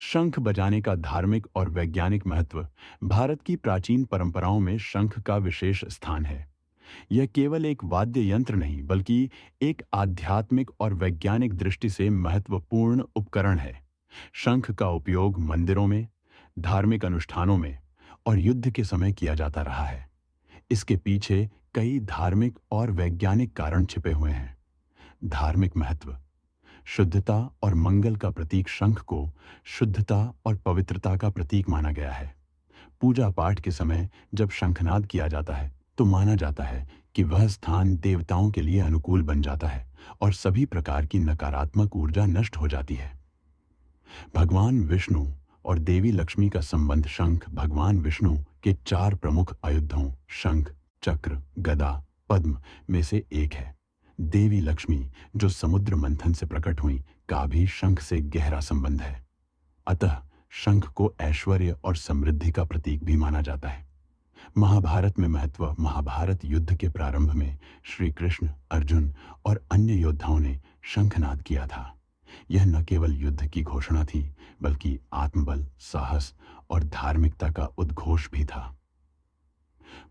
शंख बजाने का धार्मिक और वैज्ञानिक महत्व। भारत की प्राचीन परंपराओं में शंख का विशेष स्थान है। यह केवल एक वाद्य यंत्र नहीं बल्कि एक आध्यात्मिक और वैज्ञानिक दृष्टि से महत्वपूर्ण उपकरण है। शंख का उपयोग मंदिरों में, धार्मिक अनुष्ठानों में और युद्ध के समय किया जाता रहा है। इसके पीछे कई धार्मिक और वैज्ञानिक कारण छिपे हुए हैं। धार्मिक महत्व। शुद्धता और मंगल का प्रतीक शंख को शुद्धता और पवित्रता का प्रतीक माना गया है। पूजा पाठ के समय जब शंखनाद किया जाता है तो माना जाता है कि वह स्थान देवताओं के लिए अनुकूल बन जाता है और सभी प्रकार की नकारात्मक ऊर्जा नष्ट हो जाती है। भगवान विष्णु और देवी लक्ष्मी का संबंध। शंख भगवान विष्णु के चार प्रमुख आयुधों शंख, चक्र, गदा, पद्म में से एक है। देवी लक्ष्मी जो समुद्र मंथन से प्रकट हुई का भी शंख से गहरा संबंध है। अतः शंख को ऐश्वर्य और समृद्धि का प्रतीक भी माना जाता है। महाभारत में महत्व। महाभारत युद्ध के प्रारंभ में श्री कृष्ण, अर्जुन और अन्य योद्धाओं ने शंखनाद किया था। यह न केवल युद्ध की घोषणा थी बल्कि आत्मबल, साहस और धार्मिकता का उद्घोष भी था।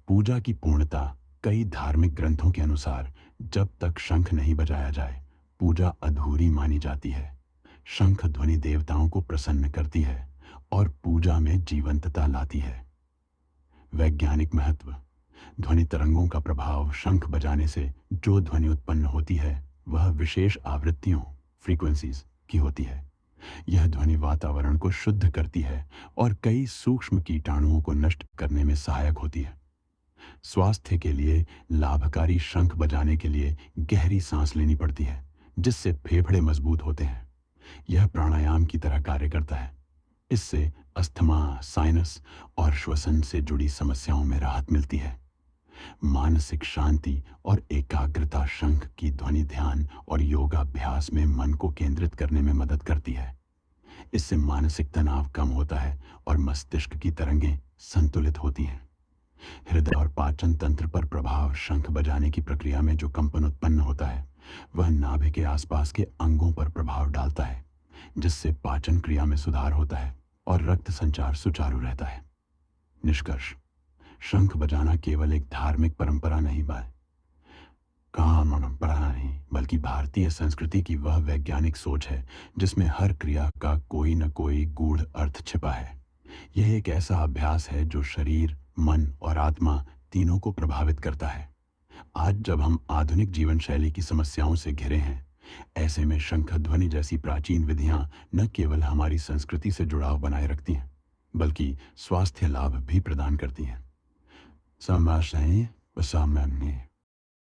पूजा की पूर्णता। कई धार्मिक ग्रंथों के अनुसार जब तक शंख नहीं बजाया जाए पूजा अधूरी मानी जाती है। शंख ध्वनि देवताओं को प्रसन्न करती है और पूजा में जीवंतता लाती है। वैज्ञानिक महत्व। ध्वनि तरंगों का प्रभाव। शंख बजाने से जो ध्वनि उत्पन्न होती है वह विशेष आवृत्तियों फ्रीक्वेंसीज की होती है। यह ध्वनि वातावरण को शुद्ध करती है और कई सूक्ष्म कीटाणुओं को नष्ट करने में सहायक होती है। स्वास्थ्य के लिए लाभकारी। शंख बजाने के लिए गहरी सांस लेनी पड़ती है जिससे फेफड़े मजबूत होते हैं। यह प्राणायाम की तरह कार्य करता है। इससे अस्थमा, साइनस और श्वसन से जुड़ी समस्याओं में राहत मिलती है। मानसिक शांति और एकाग्रता। शंख की ध्वनि ध्यान और योगाभ्यास में मन को केंद्रित करने में मदद करती है। इससे मानसिक तनाव कम होता है और मस्तिष्क की तरंगें संतुलित होती हैं। हृदय और पाचन तंत्र पर प्रभाव। शंख बजाने की प्रक्रिया में जो कंपन उत्पन्न होता है वह नाभि के आसपास के अंगों पर प्रभाव डालता है जिससे पाचन क्रिया में सुधार होता है और रक्त संचार सुचारू रहता है। निष्कर्ष। शंख बजाना केवल एक धार्मिक परंपरा नहीं बल्कि भारतीय संस्कृति की वह वैज्ञानिक सोच है जिसमें हर क्रिया का कोई न कोई गूढ़ अर्थ छिपा है। यह एक ऐसा अभ्यास है जो शरीर, मन और आत्मा तीनों को प्रभावित करता है। आज जब हम आधुनिक जीवन शैली की समस्याओं से घिरे हैं, ऐसे में शंख ध्वनि जैसी प्राचीन विधियां न केवल हमारी संस्कृति से जुड़ाव बनाए रखती हैं बल्कि स्वास्थ्य लाभ भी प्रदान करती हैं।